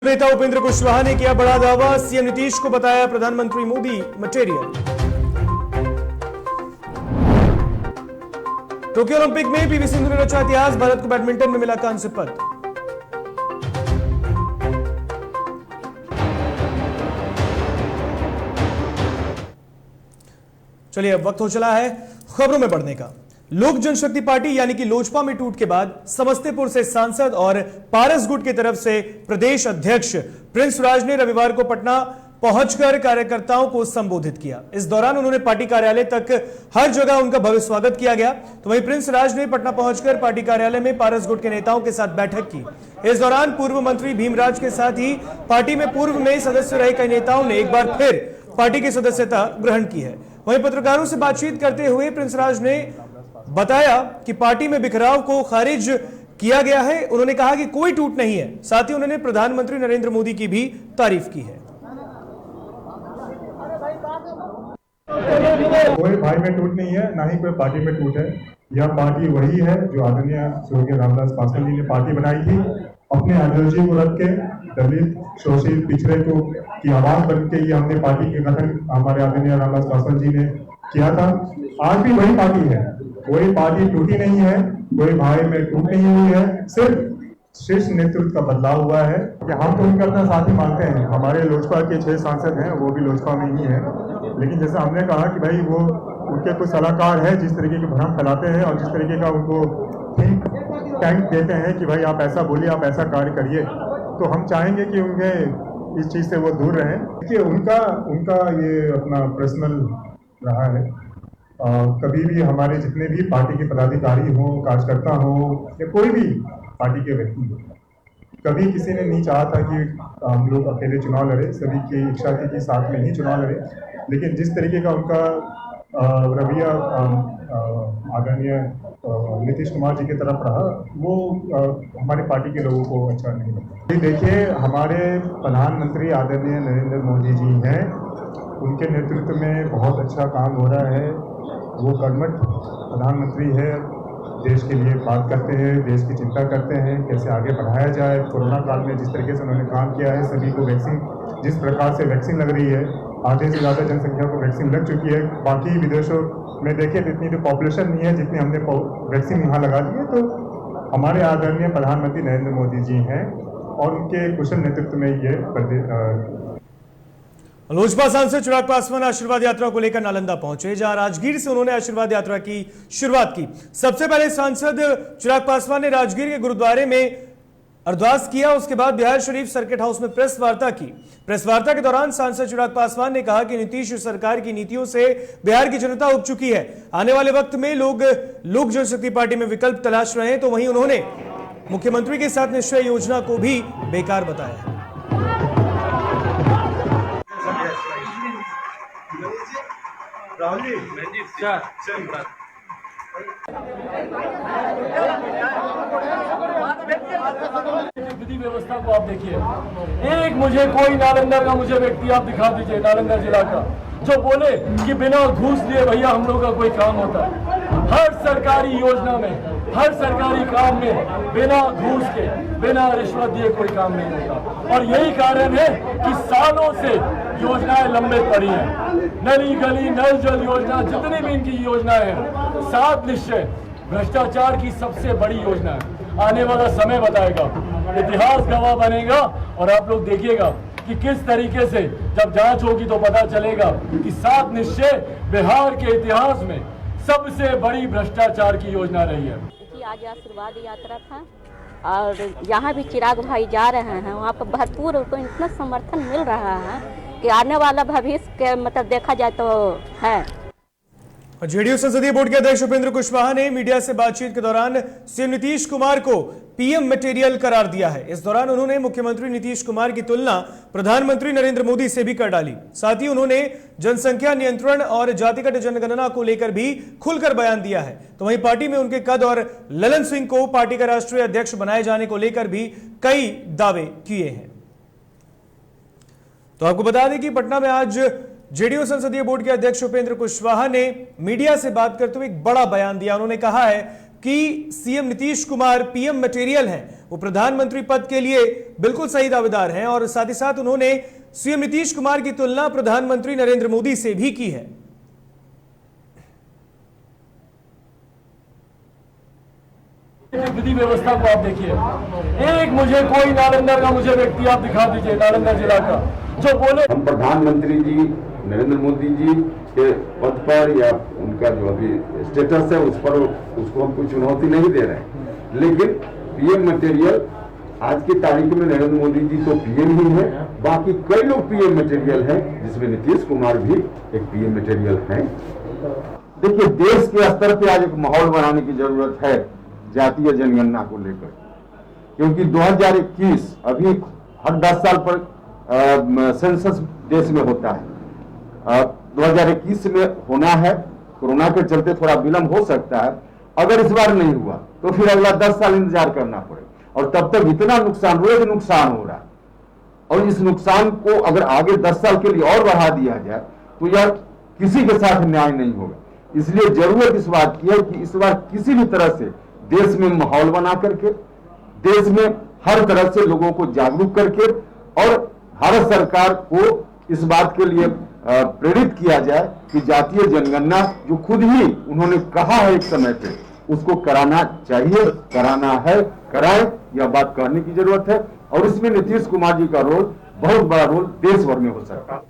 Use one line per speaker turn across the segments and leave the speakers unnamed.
नेता उपेंद्र कुशवाहा ने किया बड़ा दावा, सीएम नीतीश को बताया प्रधानमंत्री मोदी मटेरियल। टोक्यो ओलंपिक में पीवी सिंधु ने रचा इतिहास, भारत को बैडमिंटन में मिला कांस्य पदक। चलिए अब वक्त हो चला है खबरों में बढ़ने का। लोक जनशक्ति पार्टी यानी कि लोजपा में टूट के बाद समस्तीपुर से सांसद और पारस गुट की तरफ से प्रदेश अध्यक्ष प्रिंस राज ने रविवार को पटना पहुंचकर कार्यकर्ताओं को संबोधित किया। इस दौरान उन्होंने पार्टी कार्यालय तक हर जगह उनका भव्य स्वागत किया गया। तो वहीं प्रिंस राज ने पटना पहुंचकर पार्टी कार्यालय में पारस गुट के नेताओं के साथ बैठक की। इस दौरान पूर्व मंत्री भीमराज के साथ ही पार्टी में पूर्व में सदस्य रहे कई नेताओं ने एक बार फिर पार्टी की सदस्यता ग्रहण की है। वहीं पत्रकारों से बातचीत करते हुए प्रिंस राज ने बताया कि पार्टी में बिखराव को खारिज किया गया है। उन्होंने कहा कि कोई टूट नहीं है। साथ ही उन्होंने प्रधानमंत्री नरेंद्र मोदी की भी तारीफ की है।
कोई भाई में टूट नहीं है, ना ही कोई पार्टी में टूट है। यह पार्टी वही है जो आदरणीय स्वर्गीय रामदास पासवान जी ने पार्टी बनाई थी, अपने आइडियोलॉजी को रख के दलित शोषित पिछड़े को की आवाज बन के ये हमने पार्टी के गठन हमारे आदरणीय रामदास पासवान जी ने किया था। आज भी वही पार्टी है, कोई पार्टी टूटी नहीं है, कोई भाई में टूट नहीं हुई है, सिर्फ शीर्ष नेतृत्व का बदलाव हुआ है कि हम तो उनका अपना साथी मानते हैं। हमारे लोजपा के 6 सांसद हैं, वो भी लोजपा में ही है, लेकिन जैसे हमने कहा कि भाई वो उनके कुछ सलाहकार है जिस तरीके के भ्रम फैलाते हैं और जिस तरीके का उनको थिंक टैंक देते हैं कि भाई आप ऐसा बोलिए, आप ऐसा कार्य करिए, तो हम चाहेंगे कि उनके इस चीज़ से वो दूर रहें। देखिए उनका ये अपना पर्सनल रहा है। कभी भी हमारे जितने भी पार्टी के पदाधिकारी हो, कार्यकर्ता हो या कोई भी पार्टी के व्यक्ति हो, कभी किसी ने नहीं चाहा था कि हम लोग अकेले चुनाव लड़े। सभी की इच्छा थी कि साथ में ही चुनाव लड़े, लेकिन जिस तरीके का उनका रवैया आदरणीय नीतीश कुमार जी की तरफ रहा, वो हमारी पार्टी के लोगों को अच्छा नहीं लगा। देखिए, हमारे प्रधानमंत्री आदरणीय नरेंद्र मोदी जी हैं, उनके नेतृत्व में बहुत अच्छा काम हो रहा है। वो कर्मठ प्रधानमंत्री है, देश के लिए बात करते हैं, देश की चिंता करते हैं, कैसे आगे बढ़ाया जाए। कोरोना काल में जिस तरीके से उन्होंने काम किया है, सभी को वैक्सीन, जिस प्रकार से वैक्सीन लग रही है, आधे से ज़्यादा जनसंख्या को वैक्सीन लग चुकी है। बाकी विदेशों में देखिए तो इतनी तो पॉपुलेशन नहीं है जितनी हमने वैक्सीन यहाँ लगा दी है। तो हमारे आदरणीय प्रधानमंत्री नरेंद्र मोदी जी हैं और उनके कुशल नेतृत्व में ये
लोजपा सांसद चिराग पासवान आशीर्वाद यात्रा को लेकर नालंदा पहुंचे, जहां राजगीर से उन्होंने आशीर्वाद यात्रा की शुरुआत की। सबसे पहले सांसद चिराग पासवान ने राजगीर के गुरुद्वारे में अरदास किया। उसके बाद बिहार शरीफ सर्किट हाउस में प्रेस वार्ता की। प्रेस वार्ता के दौरान सांसद चिराग पासवान ने कहा कि नीतीश सरकार की नीतियों से बिहार की जनता उब चुकी है। आने वाले वक्त में लोग लोक जनशक्ति पार्टी में विकल्प तलाश रहे हैं। तो वहीं उन्होंने मुख्यमंत्री के साथ निश्चय योजना को भी बेकार बताया।
राहुल जी,
विधि व्यवस्था को आप देखिए। एक मुझे कोई नालंदा का मुझे व्यक्ति आप दिखा दीजिए, नालंदा जिला का, जो बोले कि बिना घूस लिए भैया हम लोग का कोई काम होता है। हर सरकारी योजना में, हर सरकारी काम में बिना घूस के, बिना रिश्वत दिए कोई काम नहीं होता। और यही कारण है कि सालों से योजनाएं लंबित पड़ी हैं। नली गली नल जल योजना, जितनी भी इनकी योजनाएं हैं, 7 निश्चय भ्रष्टाचार की सबसे बड़ी योजना है। आने वाला समय बताएगा, इतिहास गवाह बनेगा और आप लोग देखिएगा कि किस तरीके से जब जांच होगी तो पता चलेगा कि 7 निश्चय बिहार के इतिहास में सबसे बड़ी भ्रष्टाचार की योजना रही है।
आज आशीर्वाद यात्रा था और यहाँ भी चिराग भाई जा रहे हैं, वहाँ पर भरपूर उनको इतना समर्थन मिल रहा है कि आने वाला भविष्य के मतलब देखा जाए तो है।
जेडीयू संसदीय बोर्ड के अध्यक्ष उपेंद्र कुशवाहा ने मीडिया से बातचीत के दौरान सीएम नीतीश कुमार को पीएम मटेरियल करार दिया है। इस दौरान उन्होंने मुख्यमंत्री नीतीश कुमार की तुलना प्रधानमंत्री नरेंद्र मोदी से भी कर डाली। साथ ही उन्होंने जनसंख्या नियंत्रण और जातिगत जनगणना को लेकर भी खुलकर बयान दिया है। तो वहीं पार्टी में उनके कद और ललन सिंह को पार्टी का राष्ट्रीय अध्यक्ष बनाए जाने को लेकर भी कई दावे किए हैं। तो आपको बता दें कि पटना में आज जेडीयू संसदीय बोर्ड के अध्यक्ष उपेंद्र कुशवाहा ने मीडिया से बात करते हुए एक बड़ा बयान दिया। उन्होंने कहा है कि CM Nitish Kumar PM material हैं, वो प्रधानमंत्री पद के लिए बिल्कुल सही दावेदार हैं और साथ ही साथ उन्होंने सीएम नीतीश कुमार की तुलना प्रधानमंत्री नरेंद्र मोदी से भी की है।
विधि व्यवस्था को आप देखिए, एक मुझे कोई नालंदा का मुझे व्यक्ति आप दिखा दीजिए, नालंदा जिला का, जो बोले
हम प्रधानमंत्री जी नरेंद्र मोदी जी के पद पर या उनका जो अभी स्टेटस है उस पर उसको हम कोई चुनौती नहीं दे रहे हैं, लेकिन पीएम मटेरियल आज की तारीख में नरेंद्र मोदी जी तो पीएम ही है, बाकी कई लोग पीएम मटेरियल हैं, जिसमें नीतीश कुमार भी एक पीएम मटेरियल हैं। देखिए, देश के स्तर पे आज एक माहौल बनाने की जरूरत है जातीय जनगणना को लेकर, क्योंकि 2021 अभी हर 10 साल पर सेंसस देश में होता है। 2021 में होना है, कोरोना के चलते थोड़ा विलंब हो सकता है। अगर इस बार नहीं हुआ तो फिर अगला 10 साल इंतजार करना पड़ेगा, और तब तक इतना नुकसान, रोज नुकसान हो रहा है, और इस नुकसान को अगर आगे 10 साल के लिए और बढ़ा दिया जाए तो यह किसी के साथ न्याय नहीं होगा। इसलिए जरूरत इस बात की है कि इस बार किसी भी तरह से देश में माहौल बना करके, देश में हर तरह से लोगों को जागरूक करके, और भारत सरकार को इस बात के लिए प्रेरित किया जाए कि जातीय जनगणना जो खुद ही उन्होंने कहा है एक समय पे, उसको कराना चाहिए, कराना है, कराएं, यह बात कहने की जरूरत है। और इसमें नीतीश कुमार जी का रोल, बहुत बड़ा रोल देश भर में हो सकता है।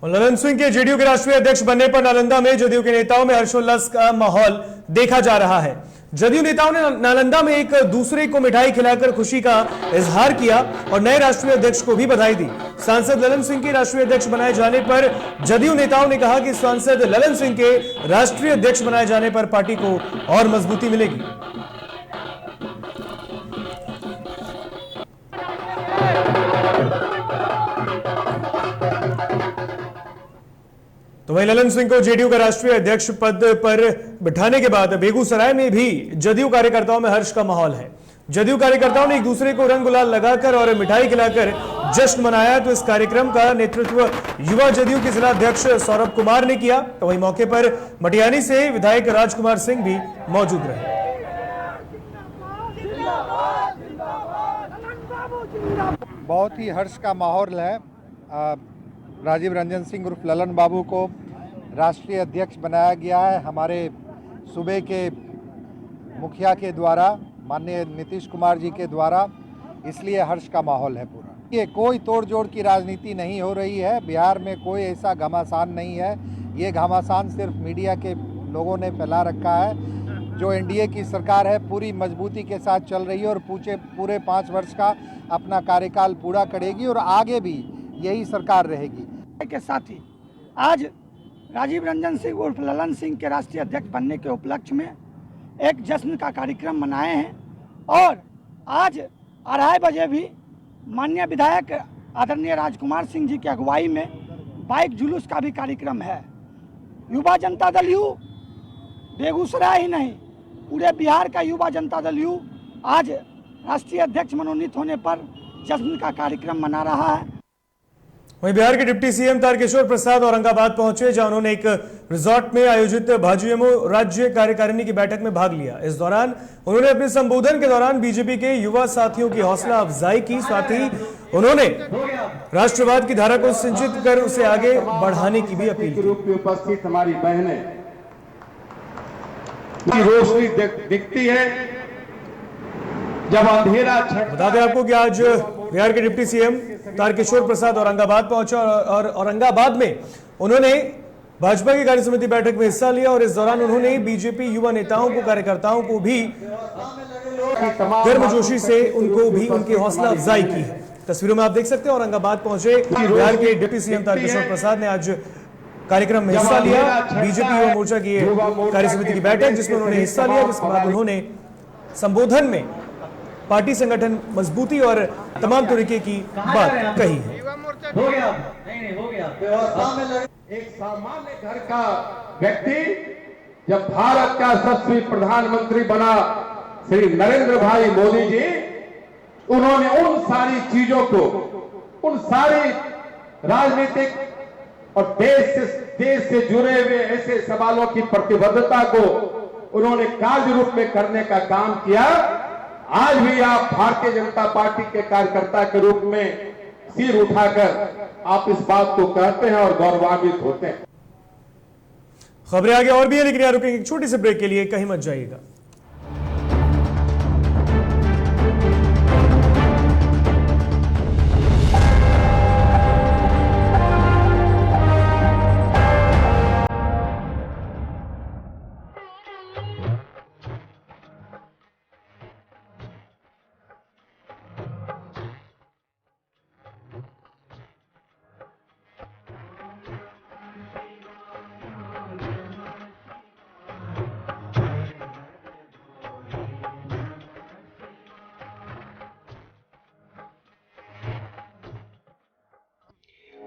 और ललन सिंह के जेडीयू के राष्ट्रीय अध्यक्ष बनने पर नालंदा में जदयू के नेताओं में हर्षोल्लास का माहौल देखा जा रहा है। जदयू नेताओं ने नालंदा में एक दूसरे को मिठाई खिलाकर खुशी का इजहार किया और नए राष्ट्रीय अध्यक्ष को भी बधाई दी। सांसद ललन सिंह के राष्ट्रीय अध्यक्ष बनाए जाने पर जदयू नेताओं ने कहा कि सांसद ललन सिंह के राष्ट्रीय अध्यक्ष बनाए जाने पर पार्टी को और मजबूती मिलेगी। तो वहीं ललन सिंह को जेडीयू का राष्ट्रीय अध्यक्ष पद पर बिठाने के बाद बेगूसराय में भी जदयू कार्यकर्ताओं में हर्ष का माहौल है। जदयू कार्यकर्ताओं ने एक दूसरे को रंग गुलाल लगाकर और मिठाई खिलाकर जश्न मनाया। तो इस कार्यक्रम का नेतृत्व युवा जदयू के जिला अध्यक्ष सौरभ कुमार ने किया। तो वहीं मौके पर मटियानी से विधायक राजकुमार सिंह भी मौजूद रहे।
बहुत ही हर्ष का माहौल है। राजीव रंजन सिंह उर्फ ललन बाबू को राष्ट्रीय अध्यक्ष बनाया गया है हमारे सूबे के मुखिया के द्वारा, माननीय नीतीश कुमार जी के द्वारा, इसलिए हर्ष का माहौल है पूरा। ये कोई तोड़ जोड़ की राजनीति नहीं हो रही है, बिहार में कोई ऐसा घमासान नहीं है। ये घमासान सिर्फ मीडिया के लोगों ने फैला रखा है। जो एनडीए की सरकार है पूरी मजबूती के साथ चल रही है और पूरे 5 वर्ष का अपना कार्यकाल पूरा करेगी और आगे भी यही सरकार रहेगी।
के साथ ही आज राजीव रंजन सिंह उर्फ ललन सिंह के राष्ट्रीय अध्यक्ष बनने के उपलक्ष्य में एक जश्न का कार्यक्रम मनाए हैं और आज 2:30 बजे भी माननीय विधायक आदरणीय राजकुमार सिंह जी की अगुवाई में बाइक जुलूस का भी कार्यक्रम है। युवा जनता दल यू बेगूसराय ही नहीं पूरे बिहार का युवा जनता दल यू आज राष्ट्रीय अध्यक्ष मनोनीत होने पर जश्न का कार्यक्रम मना रहा है।
वहीं बिहार के डिप्टी सीएम तारकिशोर प्रसाद औरंगाबाद पहुंचे, जहां उन्होंने एक रिजॉर्ट में आयोजित भाजयूमो राज्य कार्यकारिणी की बैठक में भाग लिया। इस दौरान उन्होंने अपने संबोधन के दौरान बीजेपी के युवा साथियों की हौसला अफजाई की। साथ ही उन्होंने राष्ट्रवाद की धारा को सिंचित कर उसे आगे बढ़ाने की भी अपील की।
उपस्थित हमारी बहनें रोशनी दिखती है जब अंधेरा।
बता दें आपको कि आज बिहार के डिप्टी सीएम तारकिशोर प्रसाद औरंगाबाद पहुंचे और औरंगाबाद में उन्होंने भाजपा की कार्य समिति बैठक में हिस्सा लिया और इस दौरान उन्होंने बीजेपी युवा नेताओं को, कार्यकर्ताओं को भी गर्मजोशी से उनको भी उनकी हौसला अफजाई की है। तस्वीरों में आप देख सकते हैं औरंगाबाद पहुंचे बिहार के डिप्टी सीएम तारकिशोर प्रसाद ने आज कार्यक्रम में हिस्सा लिया। बीजेपी युवा मोर्चा की कार्य समिति की बैठक जिसमें उन्होंने हिस्सा लिया, जिसके बाद उन्होंने संबोधन में पार्टी संगठन मजबूती और तमाम तरीके की बात कही है।
हो गया, नहीं हो गया। व्यवस्था में लगे एक सामान्य घर का व्यक्ति जब भारत का यशस्वी प्रधानमंत्री बना श्री नरेंद्र भाई मोदी जी, उन्होंने उन सारी चीजों को, उन सारी राजनीतिक और देश से जुड़े हुए ऐसे सवालों की प्रतिबद्धता को उन्होंने कार्य रूप में करने का काम किया। आज भी आप भारतीय जनता पार्टी के कार्यकर्ता के रूप में सिर उठाकर आप इस बात को कहते हैं और गौरवान्वित होते हैं।
खबरें आगे और भी है, लेकिन यहाँ रुकेंगे एक छोटी सी ब्रेक के लिए, कहीं मत जाइएगा।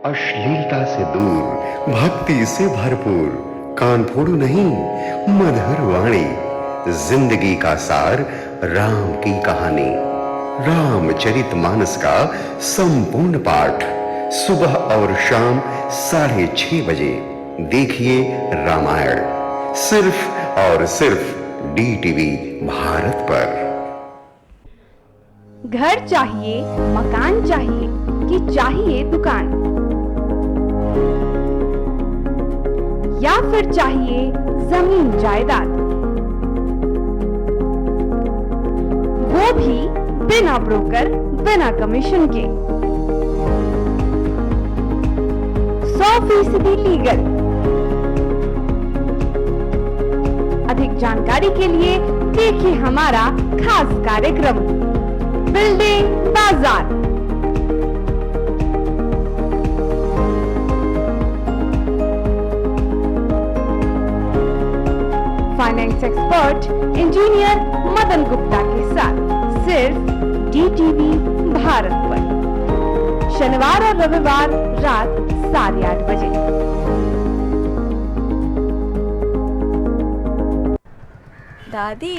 अश्लीलता से दूर, भक्ति से भरपूर, कान फोड़ू नहीं, मधुर वाणी, जिंदगी का सार, राम की कहानी, रामचरितमानस का संपूर्ण पाठ, सुबह और शाम 6:30 बजे देखिए रामायण, सिर्फ और सिर्फ DTV भारत पर।
घर चाहिए, मकान चाहिए कि चाहिए दुकान, या फिर चाहिए जमीन जायदाद, वो भी बिना ब्रोकर, बिना कमीशन के, 100% लीगल। अधिक जानकारी के लिए देखिए हमारा खास कार्यक्रम बिल्डिंग बाजार। Finance expert engineer Madan Gupta के साथ सिर्फ DTV भारत पर, शनिवार और रविवार रात 8:30 बजे।
दादी,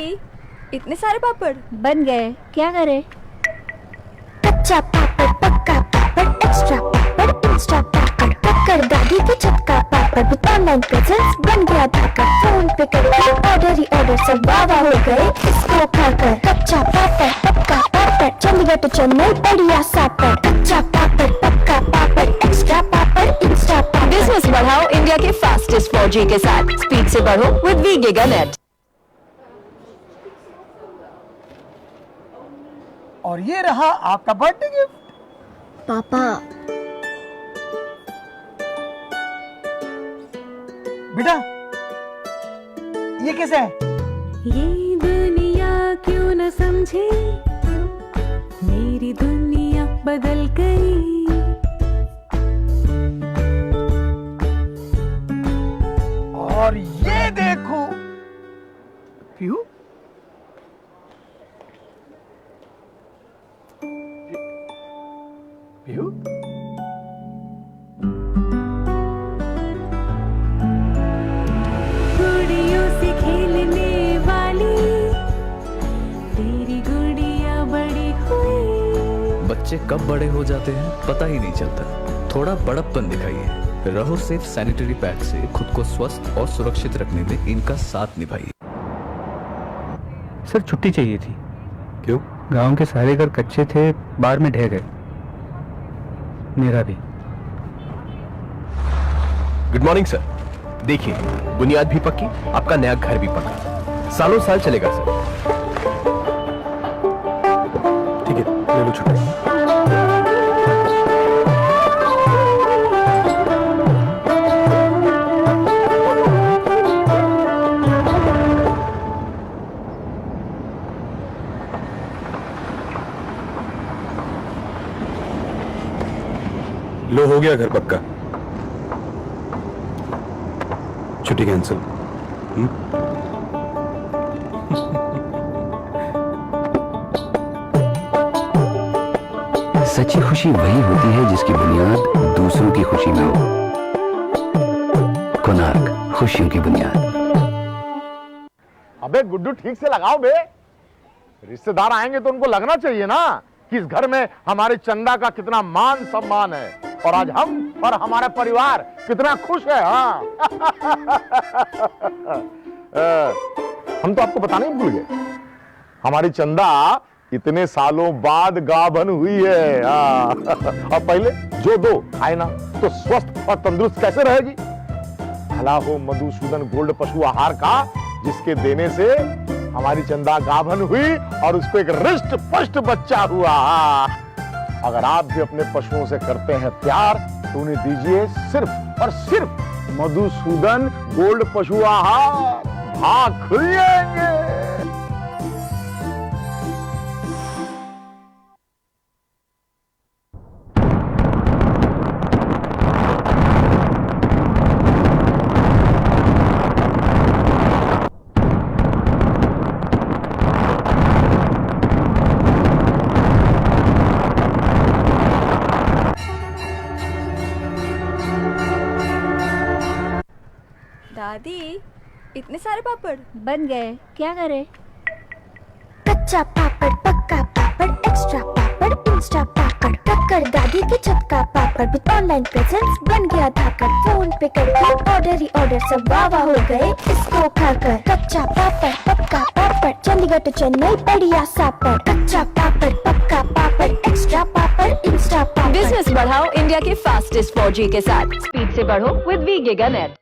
इतने सारे पापड़
बन गए, क्या करे?
कच्चा पापड़, पक्का पापड़, एक्स्ट्रा पापड़, इंस्टा पापड़, पकड़ दादी के चटका पापड़, ऑनलाइन प्रेजेंस बन गया धाका, फोन पे करके ऑर्डर ही ऑर्डर, सब वावा हो गए इसको खाकर। कच्चा पापड़, पक्का पापड़, चंडीगढ़ तो चेन्नई बढ़िया सापड़, कच्चा पापड़, पक्का papad, extra papad, insta papad.
Business बढ़ाओ इंडिया के फास्टेस्ट 4G के साथ, स्पीड से बढ़ो विद वी गिगानेट।
और ये रहा आपका बर्थडे गिफ्ट।
पापा,
बेटा ये कैसा है?
ये दुनिया क्यों न समझे, मेरी दुनिया बदल गई।
और ये देखो पीहू, पीहू
गुड़ियों से खेलने वाली तेरी गुड़िया बड़ी हुई।
बच्चे कब बड़े हो जाते हैं पता ही नहीं चलता। थोड़ा बड़प्पन दिखाइए। रहो सेफ सैनिटरी पैड से खुद को स्वस्थ और सुरक्षित रखने में इनका साथ निभाइए।
सर छुट्टी चाहिए थी।
क्यों?
गांव के सारे घर कच्चे थे, बाढ़ में ढह गए, मेरा भी।
Good morning sir. देखिए, बुनियाद भी पक्की, आपका नया घर भी पक्का, सालों साल चलेगा सर। ठीक है, ले लो छुट्टी।
लो, हो गया घर पक्का। छुट्टी कैंसिल।
सच्ची खुशी वही होती है जिसकी बुनियाद दूसरों की खुशी में हो। कोणार्क, खुशियों की बुनियाद।
अबे गुड्डू, ठीक से लगाओ बे। रिश्तेदार आएंगे तो उनको लगना चाहिए ना कि इस घर में हमारे चंदा का कितना मान सम्मान है, और आज हम और हमारा परिवार कितना खुश है। हाँ
हम तो आपको बताने ही भूल गए, हमारी चंदा इतने सालों बाद गाभन हुई है। और पहले जो दो खाए ना तो स्वस्थ और तंदुरुस्त कैसे रहेगी? भला हो मधुसूदन गोल्ड पशु आहार का, जिसके देने से हमारी चंदा गाभन हुई और उसको एक रिष्ट पुष्ट बच्चा हुआ। अगर आप भी अपने पशुओं से करते हैं प्यार तो उन्हें दीजिए सिर्फ और सिर्फ मधुसूदन गोल्ड पशु आहार, भाग खुल जाएंगे।
दादी इतने सारे पापड़
बन गए, क्या करे? कच्चा पापड़, पक्का पापड़, एक्स्ट्रा पापड़, इंस्टा पापड़, टक्कर दादी के छत का पापड़, विद ऑनलाइन प्रेजेंस बन गया धाकड़। फोन पे करके ऑर्डर ही ऑर्डर, सब वाह हो गए इसको खाकर। कच्चा पापड़, पक्का पापड़, चंडीगढ़ टू चेन्नई बढ़िया सापड़। कच्चा पापड़, पक्का papad, extra papad, insta papad.
Business बढ़ाओ इंडिया के फास्टेस्ट 4G के साथ। स्पीड से बढ़ो with Vi Giga Net.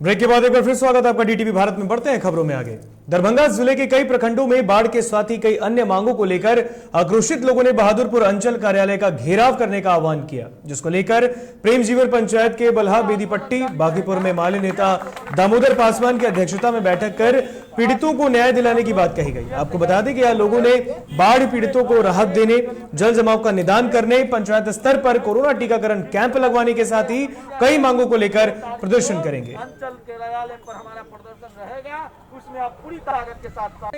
Break के बाद एक बार फिर स्वागत है आपका डीटीवी भारत में। बढ़ते हैं खबरों में आगे। दरभंगा जिले के कई प्रखंडों में बाढ़ के साथ ही कई अन्य मांगों को लेकर आक्रोशित लोगों ने बहादुरपुर अंचल कार्यालय का घेराव करने का आह्वान किया, जिसको लेकर प्रेमजीवर पंचायत के बल्हा बेदीपट्टी बागीपुर में माले नेता दामोदर पासवान की अध्यक्षता में बैठक कर पीड़ितों को न्याय दिलाने की बात कही गई। आपको बता दें कि यह लोगों ने बाढ़ पीड़ितों को राहत देने, जल जमाव का निदान करने, पंचायत स्तर पर कोरोना टीकाकरण कैंप लगवाने के साथ ही कई मांगों को लेकर प्रदर्शन करेंगे।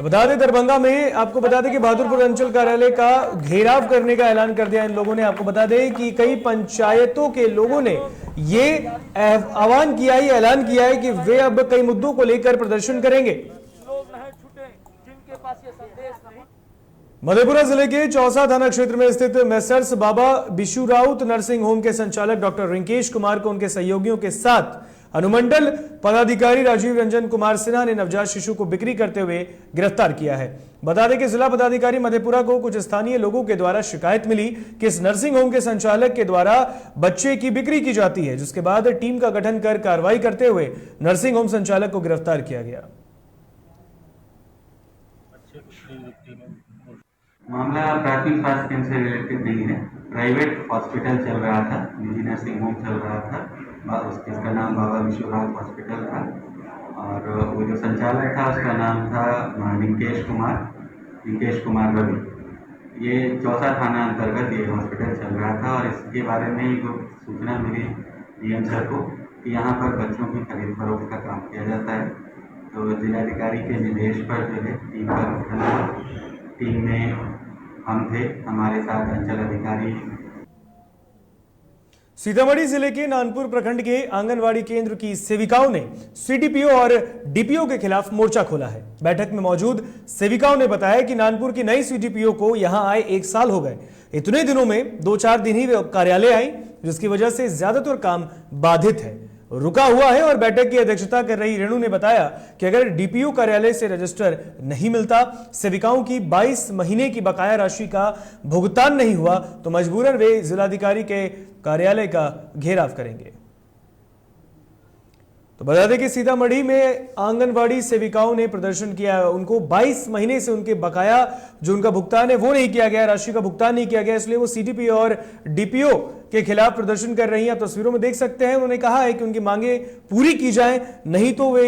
बता दें दरभंगा में आपको बता दें कि बहादुरपुर अंचल कार्यालय का घेराव करने का ऐलान कर दिया इन लोगों ने। आपको बता दें कि कई पंचायतों के लोगों ने ये आह्वान किया है, ऐलान किया है कि वे अब कई मुद्दों को लेकर प्रदर्शन करेंगे। मधेपुरा जिले के चौसा थाना क्षेत्र में स्थित मेसर्स बाबा बिशु राउत नर्सिंग होम के संचालक डॉक्टर रिंकेश कुमार को उनके सहयोगियों के साथ अनुमंडल पदाधिकारी राजीव रंजन कुमार सिन्हा ने नवजात शिशु को बिक्री करते हुए गिरफ्तार किया है। बता दें कि जिला पदाधिकारी मधेपुरा को कुछ स्थानीय लोगों के द्वारा शिकायत मिली कि इस नर्सिंग होम के संचालक के द्वारा बच्चे की बिक्री की जाती है, जिसके बाद टीम का गठन कर कार्रवाई करते हुए नर्सिंग होम संचालक को गिरफ्तार किया गया।
मामला प्राथमिक स्वास्थ्य केंद्र से रिलेटेड नहीं है। प्राइवेट हॉस्पिटल चल रहा था, निजी नर्सिंग होम चल रहा था, उसका नाम बाबा विश्वनाथ हॉस्पिटल था और वो जो संचालक था उसका नाम था रिंकेश कुमार रवि। ये चौसा थाना अंतर्गत ये हॉस्पिटल चल रहा था और इसके बारे में जो सूचना मिली डीएम सर को कि यहाँ पर बच्चों की खरीद फरोख्त का काम किया जाता है, तो जिलाधिकारी के निर्देश पर जो है टीम का गठन हुआ। टीम में हम थे, हमारे साथ अंचल अधिकारी।
सीतामढ़ी जिले के नानपुर प्रखंड के आंगनवाड़ी केंद्र की सेविकाओं ने सीडीपीओ और डीपीओ के खिलाफ मोर्चा खोला है। बैठक में मौजूद सेविकाओं ने बताया कि नानपुर की नई सीडीपीओ को यहां आए 1 साल हो गए। इतने दिनों में 2-4 दिन ही वे कार्यालय आई, जिसकी वजह से ज्यादातर काम बाधित है, रुका हुआ है। और बैठक की अध्यक्षता कर रही रेणु ने बताया कि अगर डीपीओ कार्यालय से रजिस्टर नहीं मिलता, सेविकाओं की 22 महीने की बकाया राशि का भुगतान नहीं हुआ तो मजबूरन वे जिलाधिकारी के कार्यालय का घेराव करेंगे। तो बता दें कि सीतामढ़ी में आंगनवाड़ी सेविकाओं ने प्रदर्शन किया। उनको 22 महीने से उनके बकाया जो उनका भुगतान है वो नहीं किया गया, राशि का भुगतान नहीं किया गया, इसलिए वो सीडीपीओ और डीपीओ के खिलाफ प्रदर्शन कर रही हैं। तस्वीरों में देख सकते हैं, उन्होंने कहा है कि उनकी मांगे पूरी की जाए, नहीं तो वे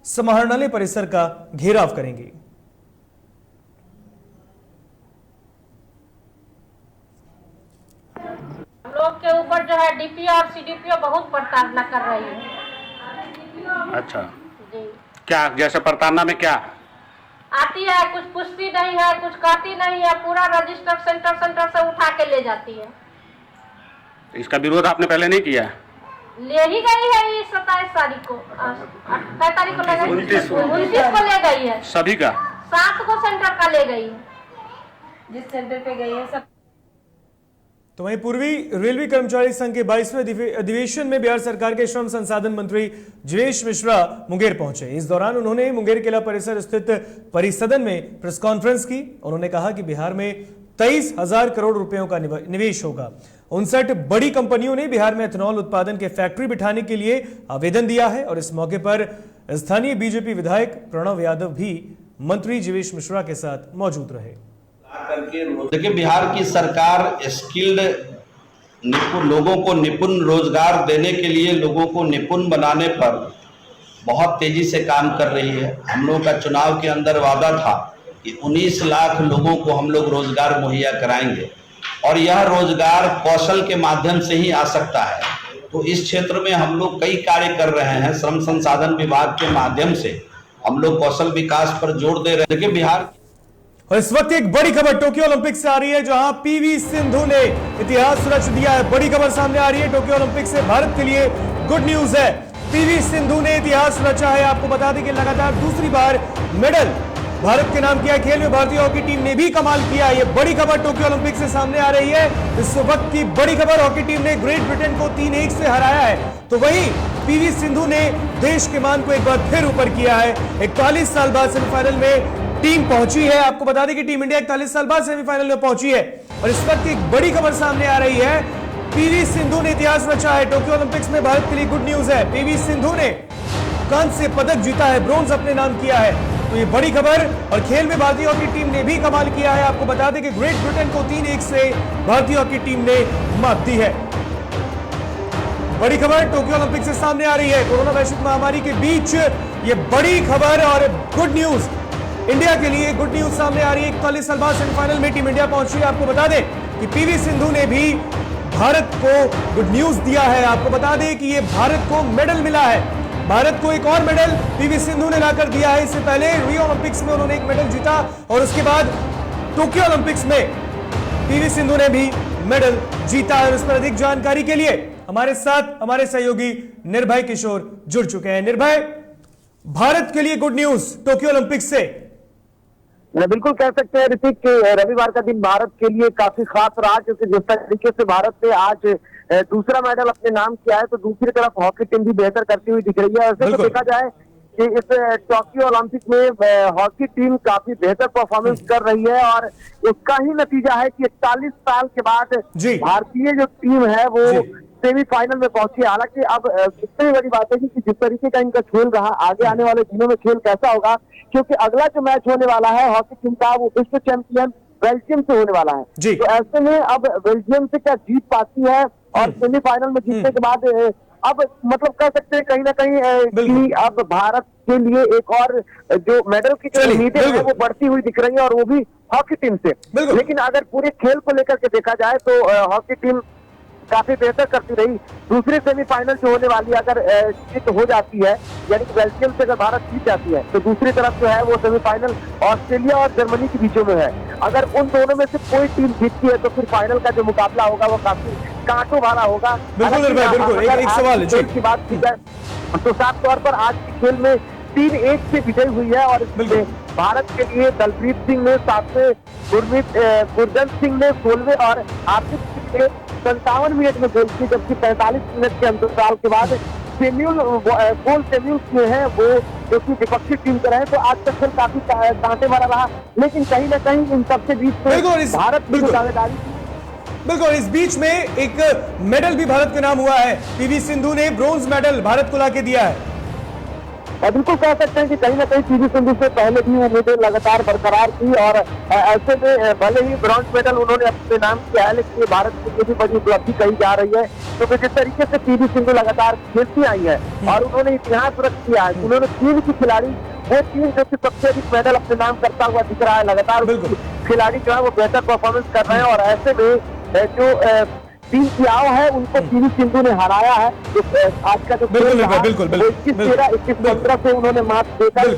समाहरणालय परिसर का घेराव करेंगे।
हम डीपीओ और सीडीपीओ बहुत प्रताड़ना कर रही है।
अच्छा,
जी।
क्या जैसे प्रताड़ना में क्या
आती है, कुछ पूछती नहीं है, कुछ कहती नहीं है, पूरा रजिस्टर सेंटर से उठा के ले जाती है।
इसका विरोध आपने पहले नहीं किया?
ले ही गई है ये 27 तारीख को, 28 तारीख को ले गई, 29 को ले गई है।
सभी का
7 को सेंटर का ले गई है, जिस सेंटर पे गई है सब।
तो वहीं पूर्वी रेलवे कर्मचारी संघ के 22वें अधिवेशन में बिहार सरकार के श्रम संसाधन मंत्री जीवेश मिश्रा मुंगेर पहुंचे। इस दौरान उन्होंने मुंगेर किला परिसर स्थित परिसदन में प्रेस कॉन्फ्रेंस की। उन्होंने कहा कि बिहार में 23,000 करोड़ रुपयों का निवेश होगा। 59 बड़ी कंपनियों ने बिहार में एथेनॉल उत्पादन के फैक्ट्री बिठाने के लिए आवेदन दिया है और इस मौके पर स्थानीय बीजेपी विधायक प्रणव यादव भी मंत्री जीवेश मिश्रा के साथ मौजूद रहे।
देखिए, बिहार की सरकार स्किल्ड लोगों को निपुण रोजगार देने के लिए, लोगों को निपुण बनाने पर बहुत तेजी से काम कर रही है। हम लोगों का चुनाव के अंदर वादा था कि 19 लाख लोगों को हम लोग रोजगार मुहैया कराएंगे और यह रोजगार कौशल के माध्यम से ही आ सकता है। तो इस क्षेत्र में हम लोग कई कार्य कर रहे हैं। श्रम संसाधन विभाग के माध्यम से हम लोग कौशल विकास पर जोर दे रहे हैं। देखिए, बिहार
और इस वक्त एक बड़ी खबर टोक्यो ओलंपिक से आ रही है, जहां पीवी सिंधु ने इतिहास रच दिया है। बड़ी खबर सामने आ रही है टोक्यो ओलंपिक से, भारत के लिए गुड न्यूज है। पीवी सिंधु ने इतिहास रचा है। आपको बता दें कि लगातार दूसरी बार मेडल भारत के नाम किया। खेल में भारतीय हॉकी टीम ने भी कमाल किया। यह बड़ी खबर टोक्यो ओलंपिक से सामने आ रही है। इस वक्त की बड़ी खबर, हॉकी टीम ने ग्रेट ब्रिटेन को 3-1 से हराया है। तो वहीं पीवी सिंधु ने देश के मान को एक बार फिर ऊपर किया है। 41 साल बाद सेमीफाइनल में टीम पहुंची है। आपको बता दें कि टीम इंडिया 41 साल बाद सेमीफाइनल में पहुंची है। और इस वक्त एक बड़ी खबर सामने आ रही है, पीवी सिंधु ने इतिहास रचा है। टोक्यो ओलंपिक्स में भारत के लिए गुड न्यूज है। पीवी सिंधु ने कांस्य पदक जीता है, ब्रोंज अपने नाम किया है। तो ये बड़ी खबर। और खेल में भारतीय हॉकी टीम ने भी कमाल किया है। आपको बता दें कि ग्रेट ब्रिटेन को 3-1 से भारतीय हॉकी टीम ने मात दी है। बड़ी खबर टोक्यो ओलंपिक से सामने आ रही है। कोरोना वैश्विक महामारी के बीच ये बड़ी खबर और गुड न्यूज इंडिया के लिए, गुड न्यूज सामने आ रही है। 41 साल बाद सेमीफाइनल में टीम इंडिया पहुंची है। आपको बता दें कि पीवी सिंधु ने भी भारत को गुड न्यूज दिया है। आपको बता दें कि ये भारत को मेडल मिला है। भारत को एक और मेडल पीवी सिंधु ने लाकर दिया है। इससे पहले रियो ओलंपिक्स में उन्होंने एक मेडल जीता और उसके बाद टोक्यो ओलंपिक्स में पीवी सिंधु ने भी मेडल जीता। और इस पर अधिक जानकारी के लिए हमारे साथ हमारे सहयोगी निर्भय किशोर जुड़ चुके हैं। निर्भय, भारत के लिए गुड न्यूज टोक्यो ओलंपिक्स से।
बिल्कुल कह सकते हैं ऋतिक कि रविवार का दिन भारत के लिए काफी खास रहा, क्योंकि जिस तरीके से भारत ने आज दूसरा मेडल अपने नाम किया है, तो दूसरी तरफ हॉकी टीम भी बेहतर करती हुई दिख रही है। ऐसे तो देखा जाए कि इस टोक्यो ओलंपिक में हॉकी टीम काफी बेहतर परफॉर्मेंस कर रही है और इसका ही नतीजा है कि 41 साल के बाद भारतीय जो टीम है वो सेमीफाइनल में पहुंची है। हालांकि अब सबसे बड़ी बात है कि जिस तरीके का इनका खेल रहा, आगे आने वाले दिनों में खेल कैसा होगा, क्योंकि अगला जो मैच होने वाला है हॉकी टीम का, वो विश्व चैंपियन बेल्जियम से होने वाला है। तो ऐसे में अब बेल्जियम से क्या जीत पाती है और सेमीफाइनल में जीतने के बाद अब मतलब कह सकते हैं कहीं ना कहीं कि अब भारत के लिए एक और जो मेडल की जो उम्मीदें हैं वो बढ़ती हुई दिख रही है और वो भी हॉकी टीम से। लेकिन अगर पूरे खेल को लेकर के देखा जाए तो हॉकी टीम काफी बेहतर करती रही। दूसरे सेमीफाइनल जो होने वाली अगर जीत हो जाती है, यानी कि बेल्जियम से अगर भारत जीत जाती है, तो दूसरी तरफ जो है वो सेमीफाइनल ऑस्ट्रेलिया और जर्मनी के बीचों में है। अगर उन दोनों में से कोई टीम जीतती है तो फिर फाइनल का जो मुकाबला होगा वो काफी कांटों वाला होगा।
बिल्कुल एक सवाल
की बात की जाए तो साफ तौर पर आज के खेल में 3-1 से विजय हुई है और इसमें भारत के लिए दलप्रीत सिंह ने 7वें, गुरजंत सिंह ने 16वें और हार्दिक सिंह ने 57 मिनट में गोल की, जबकि 45 मिनट के अंतराल के बाद गोल सेम्यूल किए हैं वो जो कि विपक्षी टीम के रहे। तो आज का खेल काफी कांटे वाला रहा, लेकिन कहीं ना कहीं इन सबसे बीच में भारत की दावेदारी।
बिल्कुल, इस बीच में एक मेडल भी भारत के नाम हुआ है। पीवी सिंधु ने ब्रोंज मेडल भारत को लाके दिया है।
बिल्कुल कह सकते हैं कि कहीं ना कहीं पीवी सिंधु से पहले भी उम्मीदें लगातार बरकरार थी और ऐसे में भले ही ब्रॉन्ज मेडल उन्होंने अपने नाम किया है, लेकिन ये भारत के लिए भी बड़ी उपलब्धि कही जा रही है, क्योंकि जिस तरीके से पीवी सिंधु लगातार खेलती आई है और उन्होंने इतिहास रच किया है। उन्होंने टीम की खिलाड़ी, वो टीम जो कि सबसे अधिक मेडल अपने नाम करता हुआ दिख रहा है, लगातार खिलाड़ी जो है वो बेहतर परफॉर्मेंस कर रहे हैं और ऐसे में जो टीम की आओ है, उनको पीवी सिंधु ने हराया है। आज का जो
बिल्कुल
21-13, 21-15 से उन्होंने मात देकर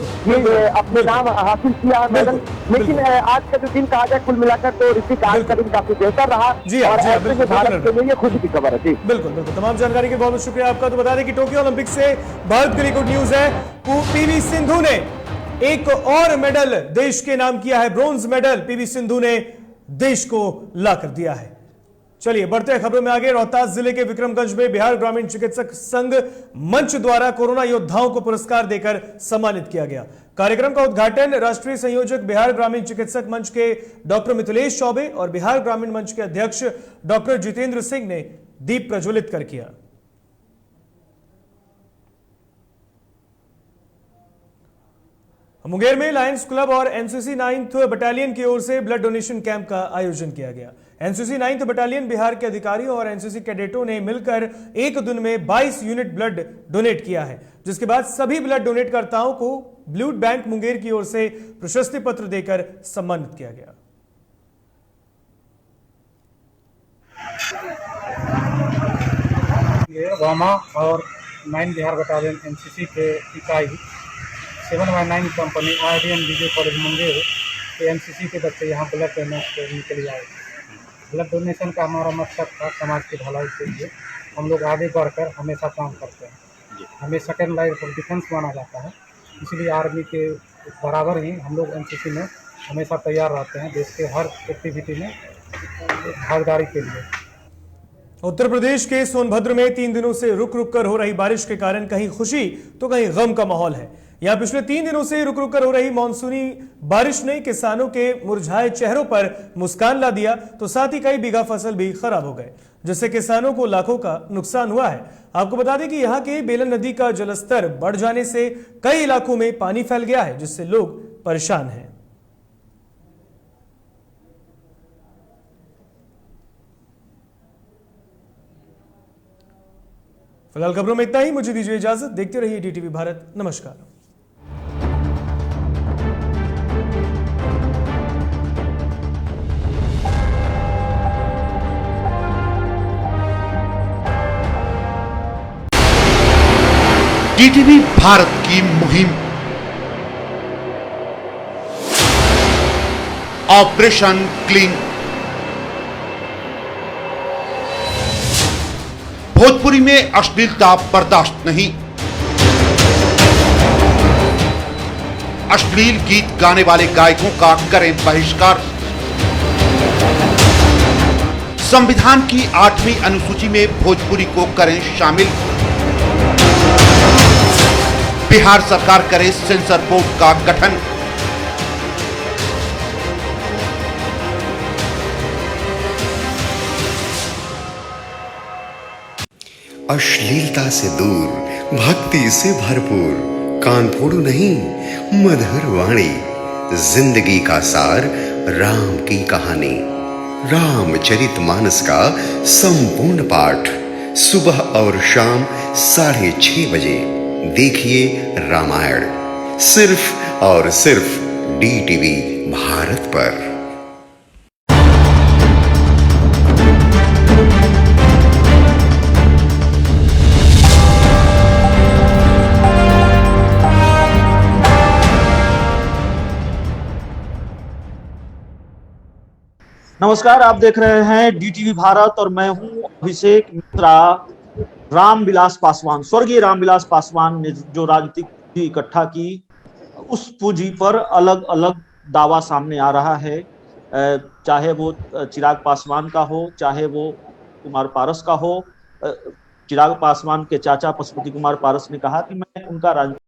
अपने नाम हासिल किया है मेडल। लेकिन आज का जो दिन कहा जाए कुल मिलाकर तो ऋतिक आज का दिन काफी बेहतर रहा और ऐसे में भारत के लिए खुशी की खबर है। जी
बिल्कुल बिल्कुल, तमाम जानकारी के बहुत बहुत शुक्रिया आपका। तो बता दें कि टोक्यो ओलंपिक से भारत के लिए गुड न्यूज है। पीवी सिंधु ने एक और मेडल देश के नाम किया है, ब्रॉन्ज मेडल पीवी सिंधु ने देश को लाकर दिया है। चलिए बढ़ते हैं खबरों में आगे। रोहतास जिले के विक्रमगंज में बिहार ग्रामीण चिकित्सक संघ मंच द्वारा कोरोना योद्धाओं को पुरस्कार देकर सम्मानित किया गया। कार्यक्रम का उद्घाटन राष्ट्रीय संयोजक बिहार ग्रामीण चिकित्सक मंच के डॉक्टर मिथिलेश चौबे और बिहार ग्रामीण मंच के अध्यक्ष डॉक्टर जितेंद्र सिंह ने दीप प्रज्वलित कर किया। मुंगेर में लायंस क्लब और एनसीसी 9th बटालियन की ओर से ब्लड डोनेशन कैंप का आयोजन किया गया। एनसीसी 9th बटालियन बिहार के अधिकारियों और एनसीसी कैडेटों ने मिलकर एक दिन में 22 यूनिट ब्लड डोनेट किया है, जिसके बाद सभी ब्लड डोनेट कर्ताओं को ब्लड बैंक मुंगेर की ओर से प्रशस्ति पत्र देकर सम्मानित किया गया।
वामा और 9 बिहार बटालियन एनसीसी के इकाई 7/9 कंपनी आरडीएन विजय कॉलेज मुंगेर के एनसीसी के बच्चे यहाँ ब्लड डोनेट करने के लिए आए। ब्लड डोनेशन का हमारा मकसद था समाज की भलाई के लिए। हम लोग आगे बढ़कर हमेशा काम करते हैं। हमें सेकेंड लाइन ऑफ डिफेंस माना जाता है, इसलिए आर्मी के बराबर ही हम लोग एनसीसी में हमेशा तैयार रहते हैं देश के हर एक्टिविटी में भागीदारी के लिए।
उत्तर प्रदेश के सोनभद्र में 3 दिनों से रुक रुक कर हो रही बारिश के कारण कहीं खुशी तो कहीं गम का माहौल है। यहां पिछले 3 दिनों से रुक रुक कर हो रही मानसूनी बारिश ने किसानों के मुरझाए चेहरों पर मुस्कान ला दिया, तो साथ ही कई बीघा फसल भी खराब हो गए, जिससे किसानों को लाखों का नुकसान हुआ है। आपको बता दें कि यहां के बेलन नदी का जलस्तर बढ़ जाने से कई इलाकों में पानी फैल गया है, जिससे लोग परेशान हैं। फिलहाल खबरों में इतना ही। मुझे दीजिए इजाजत। देखते रहिए डीटीवी भारत। नमस्कार।
डीटीवी भारत की मुहिम ऑपरेशन क्लीन। भोजपुरी में अश्लीलता बर्दाश्त नहीं। अश्लील गीत गाने वाले गायकों का करें बहिष्कार। संविधान की 8वीं अनुसूची में भोजपुरी को करें शामिल। बिहार सरकार करे सेंसर बोर्ड का गठन।
अश्लीलता से दूर, भक्ति से भरपूर, कान फोड़ू नहीं, मधुर वाणी, जिंदगी का सार, राम की कहानी, रामचरितमानस का संपूर्ण पाठ सुबह और शाम 6:30 बजे देखिए रामायण, सिर्फ और सिर्फ डीटीवी भारत पर।
नमस्कार, आप देख रहे हैं डीटीवी भारत और मैं हूं अभिषेक मित्रा। रामविलास पासवान, स्वर्गीय रामविलास पासवान ने जो राजनीतिक पूंजी इकट्ठा की, उस पूंजी पर अलग अलग दावा सामने आ रहा है। चाहे वो चिराग पासवान का हो, चाहे वो कुमार पारस का हो। चिराग पासवान के चाचा पशुपति कुमार पारस ने कहा कि मैं उनका